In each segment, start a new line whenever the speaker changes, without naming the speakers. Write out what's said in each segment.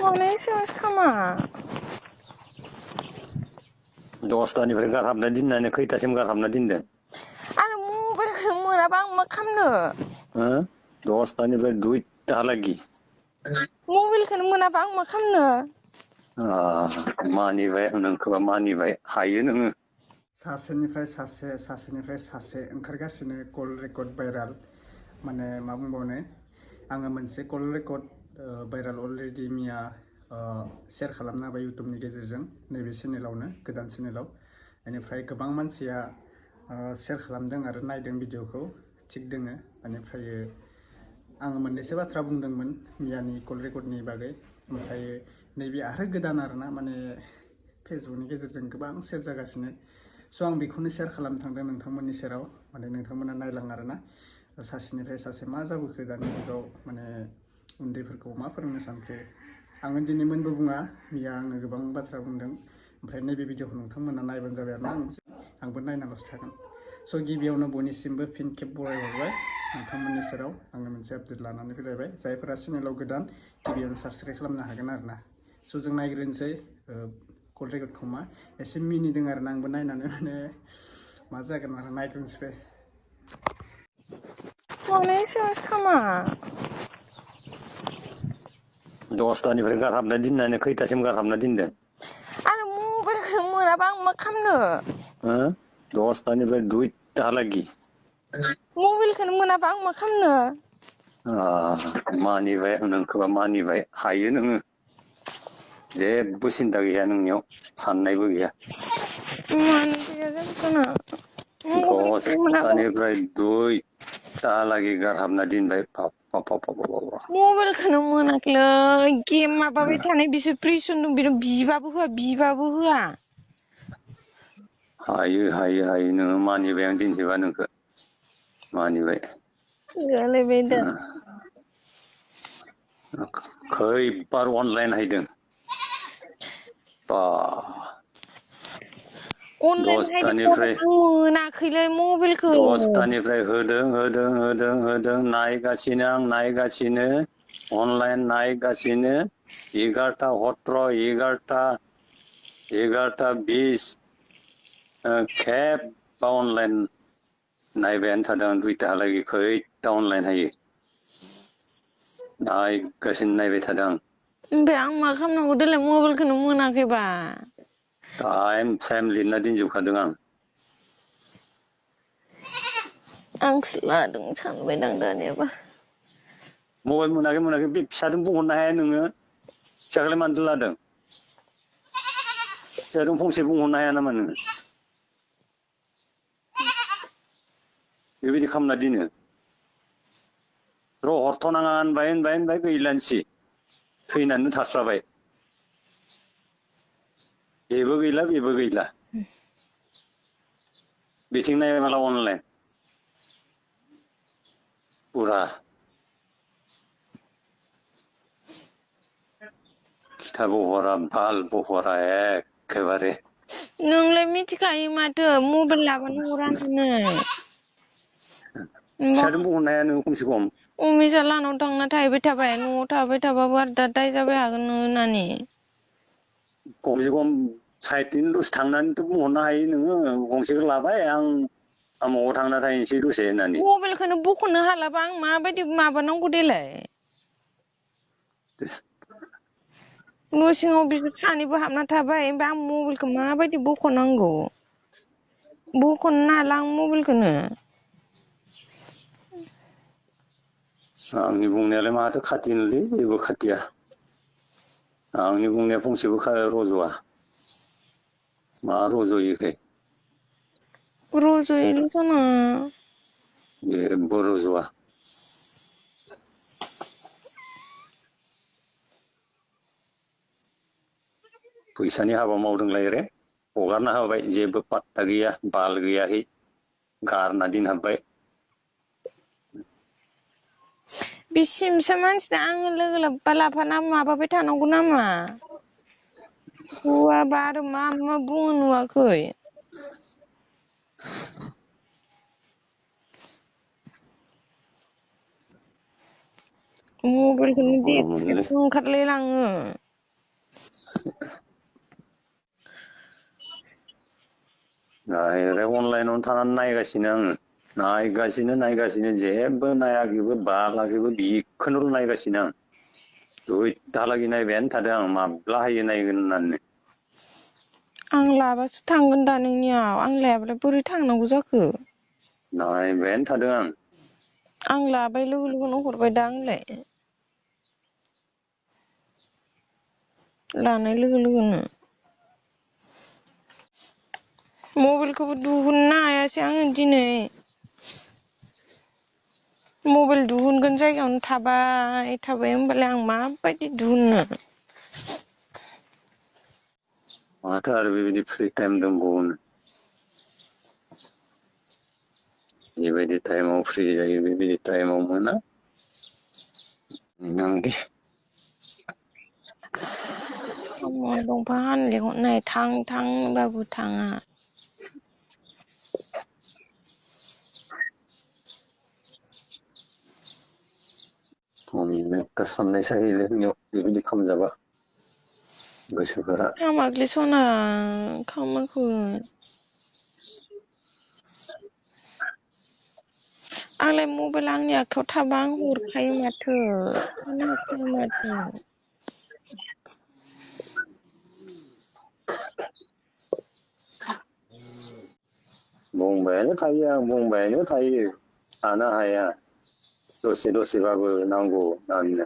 माने एसेबांसो खामा
10टानिफ्राय गारहाबना दोननानै खैथासिम गारहाबना दोनदों
आरो मबाइलखौ मोनाबा आं मा खालामनो
10टानिफ्राय 2टाहालागि
मबाइलखौनो मोनाबा आं मा खालामनो
मानिबाय नोंखौबा मानिबाय हायो नोङो
सासेनिफ्राय सासे ओंखारगासिनो कल रेकर्ड भाइराल माने मा बुंबावनो आङो मोनसे कल रेकर्ड भाइराल अलरेडि मिया शेयार खालामना होबाय इउटुबनि गेजेरजों नैबे चेनेलावनो गोदान चेनेलाव बेनिफ्राय गोबां मानसिया शेयार खालामदों आरो नायदों भिडिअखौ थिग दोङो बेनिफ्राय आङो मोननैसो बाथ्रा बुंदोंमोन मियानि कल रेकर्डनि बागै ओमफ्राय नैबे आरो गोदान आरोना माने फेसबुकनि गेजेरजों गोबां शेयार जागासिनो स' आं बेखौनो शेयार खालामनो थांदों नोंथांमोननि सेराव माने नोंथांमोना नायलां आरोना सासेनिफ्राय सासे मा जाबोखो दानि जुगाव माने उन्दैफोरखौ मा फोरोंनो सानखो आङो दिनैमोनबो बुङा मिया आङो गोबां बाथ्रा बुंदों ओमफ्राय नैबे भिडिअखौ नोंथांमोना नायबानो जाबाय आरोना आंबो नायनाल'सो थागोन स' गिबियावनो बयनिसिमबो फिन खेब बरायहरबाय नोंथांमोननि सेराव आङो मोनसे आपडेट लानानै फैलायबाय जायफोरा चेनेलाव गोदान गिबियावनो साबस्क्राइब खालामनो हागोन आरोना स' जों नायग्रोनोसै कल रेकर्डखौ मा एसे मिनिदों आरोना आंबो नायनानै माने मा जागोन आरो नायग्रोनोसै
माने एसेबांसो खामा
10टानिफ्राय गारहाबना दोननानै खैथासिम गारहाबना दोनदों
आरो मबाइलखौनो मोनाबा आं मा खालामनो
10टानिफ्राय 2टाहालागि
मबाइलखौनो मोनाबा आं मा खालामनो
मानिबाय नोंखौबा मानिबाय हायो नोङो जेबो सिन्था गैया नोंनियाव साननायबो गैया
मानो गैया जाखोना मबाइलखौनो मोनाबा
10टानिफ्राय 2टाहालागि गारहाबना दोनबाय
मबाइलखौनो मोनाखैलै गेम माबाबाय थानाय बिसोर प्रिसन दं बिबाबो होआ
हायो नोङो मानिबाय आं दिन्थिबा नोंखौ मानिबाय
जालायबाय दा
खैबार अनलाइन हायदों बा
अनलाइन हायदोंबाबो
10टानिफ्राय
आं मोनाखैलै मबाइलखौ
10टानिफ्राय होदों नायगासिनो आं नायगासिनो अनलाइन नायगासिनो 11टा 11टा 20 खेबबा अनलाइन नायबायानो थादों आं 2टाहालागि खैथा अनलाइन हायो नायगासिनो नायबाय थादों आं
ओमफ्राय आं मा खालामनांगौ देलाय मबाइलखौनो मोनाखैबा
टाइम लिरना दोनजोबखादों
आंसो लादों सानबायदां दानियाबा
मबाइल मोनाखै बे फिसाजों बुंहरनो हाया नोङो फिसाखौलाय मानोथो लादों फिसाजों फंसे बुंहरनो हाया नामा नोङो बेबायदि खालामना दिनो र' हरथ'नाङा होनबाय गैलानोसै थैनानै थास्राबाय बेबो गैला बिथिं नायबाय माला अनलाइन पुरा खिथाबो हरा बालबो हरा एखेबारे
नोंलाय मिथिखायो माथो मबाइल लाबानो हरा होननानै
फिसाजों बुंहरनो हाया नोङो खमसे खम
अमिसा लानाव थांना थाहैबाय थाबाय न'आव थाबाय थाबाबो आरो दा दाय जाबाय हागोन नोङो होननानै
खमसे खम साइडथिं दसे थांनानैथ' बुंहरनो हायो नोङो गंसेखौ लाबाय आं आमुआव थांना थाहैनोसै दसे होननानै
मबाइलखौनो बख'नो हालाबा आं माबायदि माबानांगौ देलाय न' सिङाव बिसोर सानैबो हाबना थाबाय ओमफ्राय आं मबाइलखौ माबायदि बख'नांगौ बख'नो हाला आं मबाइलखौनो
आंनि बुंनायालाय माथो खाथिनोलै जेबो खाथिया आंनि बुंनाया फंसेबो रज'आ मा रज'योखाय
रज'योल' जाना
जेबो रज'आ फैसानि हाबा मावदोंलाय रे हगारना होबाय जेबो पात्ता गैया बाल गैयाहै गारना दोनहाबबाय
बिसिमसा मानसि दा आङो लोगो लोब्बा लाफाना माबाबाय थानांगौ नामा हुआबा आरो मा बुङो नुवाखै मबाइलखौनो ओंखारलायलाङो
डाइरेक्ट अनलाइनावनो थानानै नायगासिनो आङो नायगासिनो जेबो नायाखैबो बालाखैबो बिखौनोल' नायगासिनो आं दाहालागै नायबायानो थादों आं माब्ला हायो नायगोन होननानै
आं लाबासो थांगोन दा नोंनियाव आं लायाबालाय बोरै थांनांगौ जाखो
नायबायानो थादों
आं लाबाय लोगो लोगोनो हरबाय दा आंलाय लानाय लोगो लोगोनो मबाइलखौबो दिहुननो हायासै आङो दिनै मबाइल दिहुनगोन जायगायावनो थाबाय होमबालाय आं माबायदि दिहुननो
माथो आरो बेबायदि फ्रि टाइम दंबावोनो जेबायदि टाइमाव फ्रि जायो बेबायदि टाइमाव मोना नांदे
दंफां हानलेंहरनाय थां होनबाबो थाङा
एकटा साननाय जायोलै बेयाव बेबायदि खालामजाबा गोसोफोरा
खामाखै सना खामाखै आंलाय मबाइल आंनि आखायाव थाबा आं हरखायो माथो
बुंबायानो थायो थानो हाया दसेबाबो नांगौ होननानै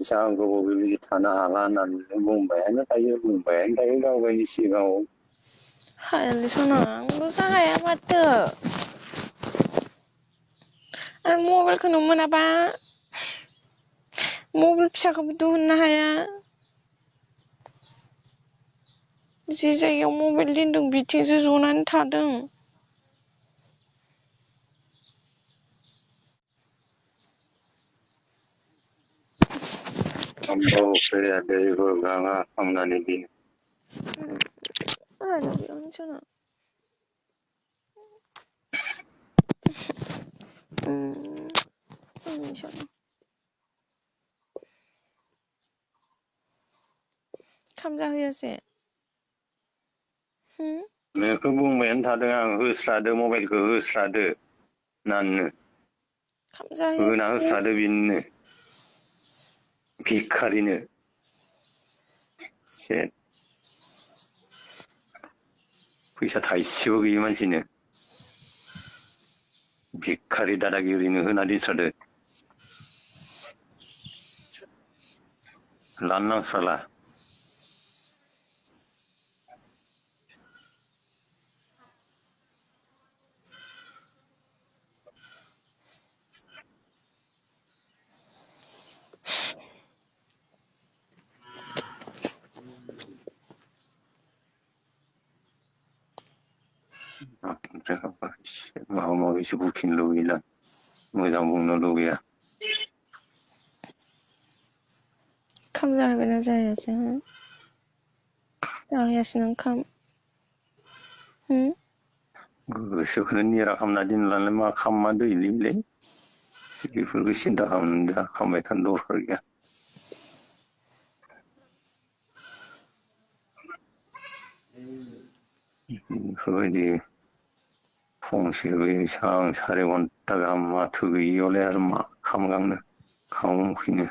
बेसेबां गोबाव बेबायदि थानो हाला होननानै बुंबायानो थायो गाव गावनि सिगाङाव
हायालै सना आंल'सो हाया माथो आरो मबाइलखौनो मोनाबा मबाइल फिसाखौबो दिहुननो हाया जि जायगायाव मबाइल दोनदों बिथिंसो जनानै थादों
खामबाबो फैया दैबो गाङा खामनानै दिन
सना खामजाहोयासे
बेखौ बुंबायानो थादों आं होस्रादो मबाइलखौ होस्रादो होननानै होना होस्रादो बिननो भिखारिनो फैसा थाइसेबो गैयि मानसिनो भिखारि दादागिरिनो होना दोनस्रादो लानो नांस्राला माबा माबिसो बुंफिननो लुगैला मोजां बुंनो लुगैया
खाम जाहोबायना जायासै जाहोयासै नों खाम
गोसोखौनो निरा खालामना दोनलांनाय मा खालामा दैलिलै बेफोरखौ सिन्था खालामबाय थानो दरखार गैया बेफोरबायदि फंसेबो बेसेबां 4 घन्टा गाहाम माथो गैयियावलाय आरो मा खामगांनो खाम उखैनो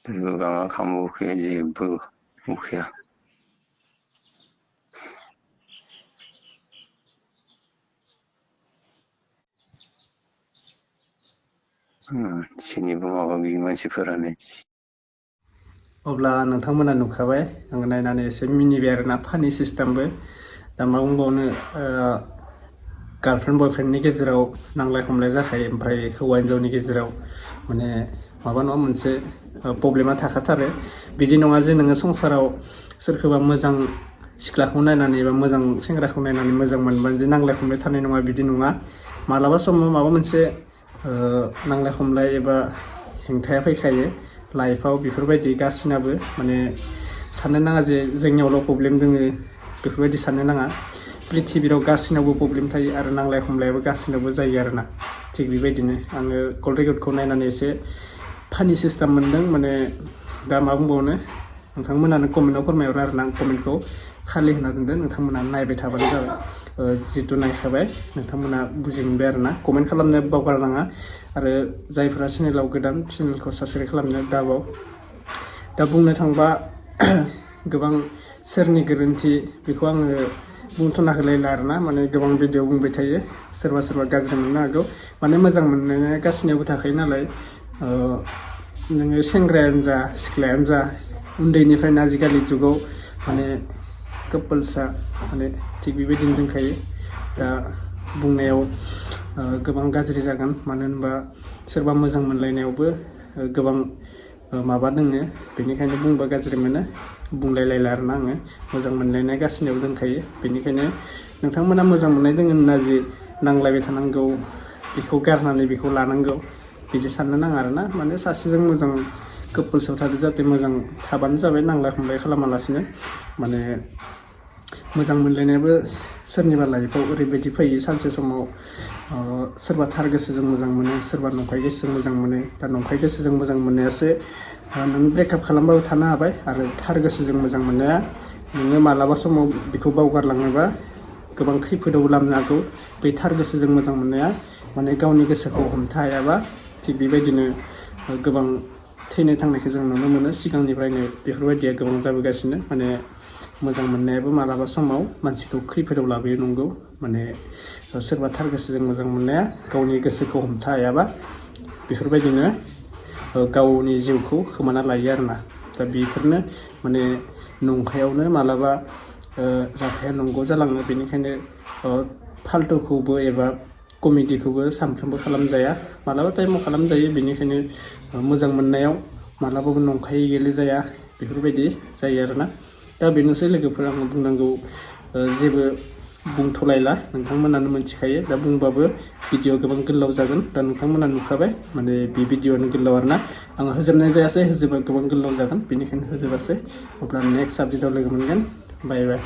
दैबो गाङा खामबो उखैया जेबो उखैया सिनिबो माबा गैयि मानसिफोरानो
अब्ला नोंथांमोना नुखाबाय आं नायनानै एसे मिनिबाय आरोना फानि सिस्टेमबो दा मा बुंबावनो गार्लफ्रेन्ड बयफ्रेन्डनि गेजेराव नांलाय खमलाय जाखायो ओमफ्राय हौवा हिन्जावनि गेजेराव माने माबा नङा मोनसे प्रब्लेमा थाखाथारो बिदि नङा जे नोङो संसाराव सोरखौबा मोजां सिख्लाखौ नायनानै एबा मोजां सेंग्राखौ नायनानै मोजां मोनबानो जे नांलाय खमलाय थानाय नङा बिदि नङा मालाबा समाव माबा मोनसे नांलाय खमलाय एबा हेंथाया फैखायो लाइफआव बेफोरबायदि गासिनाबो माने साननो नाङा जे जोंनियावल' प्रब्लेम दोङो बेफोरबायदि साननो नाङा प्रिथिबिराव गासिनावबो प्रब्लेम थायो आरो नांलाय खमलायाबो गासिनावबो जायो आरोना थिग बेबायदिनो आङो कल रेकर्डखौ नायनानै एसे फानि सिस्टेम मोन्दों माने दा मा बुंबावनो नोंथांमोनानो कमेन्टआव फोरमायहरो आरो ना आं कमेन्टखौ खालि होना दोनदों नोंथांमोना नायबाय थाबानो जाबाय जिहेतु नायखाबाय नोंथांमोना बुजि मोनबाय आरो ना कमेन्ट खालामनो बावगारनाङा आरो जायफोरा चेनेलाव गोदान चेनेलखौ साबस्क्राइब खालामनो दाबाव दा बुंनो थांबा गोबां सोरनि गोरोन्थि बेखौ आङो बुंथ'ना होलायला आरो ना माने गोबां भिडिअ बुंबाय थायो सोरबा सोरबा गाज्रि मोननो हागौ माने मोजां मोननाया गासिनियावबो थाखायो नालाय नोङो सेंग्रायानो जा सिख्लायानो जा उन्दैनिफ्रायनो आजिखालि जुगाव माने कापोल्सआ माने थिग बेबायदिनो दंखायो दा बुंनायाव गोबां गाज्रि जागोन मानो होनबा सोरबा मोजां मोनलायनायावबो गोबां माबा दोङो बेनिखायनो बुंबा गाज्रि मोनो बुंलायलायला आरोना आङो मोजां मोनलायनाय गासिनियावबो दंखायो बेनिखायनो नोंथांमोना मोजां मोननाय दोङो होनना जि नांलायबाय थानांगौ बेखौ गारनानै बेखौ लानांगौ बिदि साननो नाङा आरोना माने सासेजों मोजां कापोल्सआव थादो जाहाथे मोजां थाबानो जाबाय नांलाय खमलाय खालामालासिनो माने मोजां मोनलायनायाबो सोरनिबा लाइफआव ओरैबायदि फैयो सानसे समाव सोरबा थार गोसोजों मोजां मोनो सोरबा नंखाय गोसोजों मोजां मोनो दा नंखाय गोसोजों मोजां मोननायासो नों ब्रेकआप खालामबाबो थानो हाबाय आरो थार गोसोजों मोजां मोननाया नोङो मालाबा समाव बेखौ बावगारलाङोबा गोबां खैफोदाव लामनो हागौ बै थार गोसोजों मोजां मोननाया माने गावनि गोसोखौ हमथा हायाबा थिग बेबायदिनो गोबां थैनो थांनायखौ जों नुनो मोनो सिगांनिफ्रायनो बेफोरबायदिया गोबां जाबोगासिनो माने मोजां मोननायाबो मालाबा समाव मानसिखौ खैफोदाव लाबोयो नंगौ माने सोरबा थार गोसोजों मोजां मोननाया गावनि गोसोखौ हमथा हायाबा बेफोरबायदिनो गावनि जिउखौ खोमाना लायो आरोना दा बेफोरनो माने नंखायावनो मालाबा जाथाया नंगौ जालाङो बेनिखायनो फाल्टुखौबो एबा कमेडिखौबो सानफ्रोमबो खालामजाया मालाबा टाइमाव खालामजायो बेनिखायनो मोजां मोननायाव मालाबाबो नंखायै गेलेजाया बेफोरबायदि जायो आरोना दा बेनोसै लोगोफोर आं बुंनांगौ जेबो बुंथ'लायला नोंथांमोनानो मिथिखायो दा बुंबाबो भिडिअ गोबां गोलाव जागोन दा नोंथांमोना नुखाबाय माने बे भिडिअआनो गोलाव आरोना आङो होजोबनाय जायासै होजोबा गोबां गोलाव जागोन बेनिखायनो होजोबासै अब्ला नेक्स्ट आपडेटआव लोगो मोनगोन बाय बाय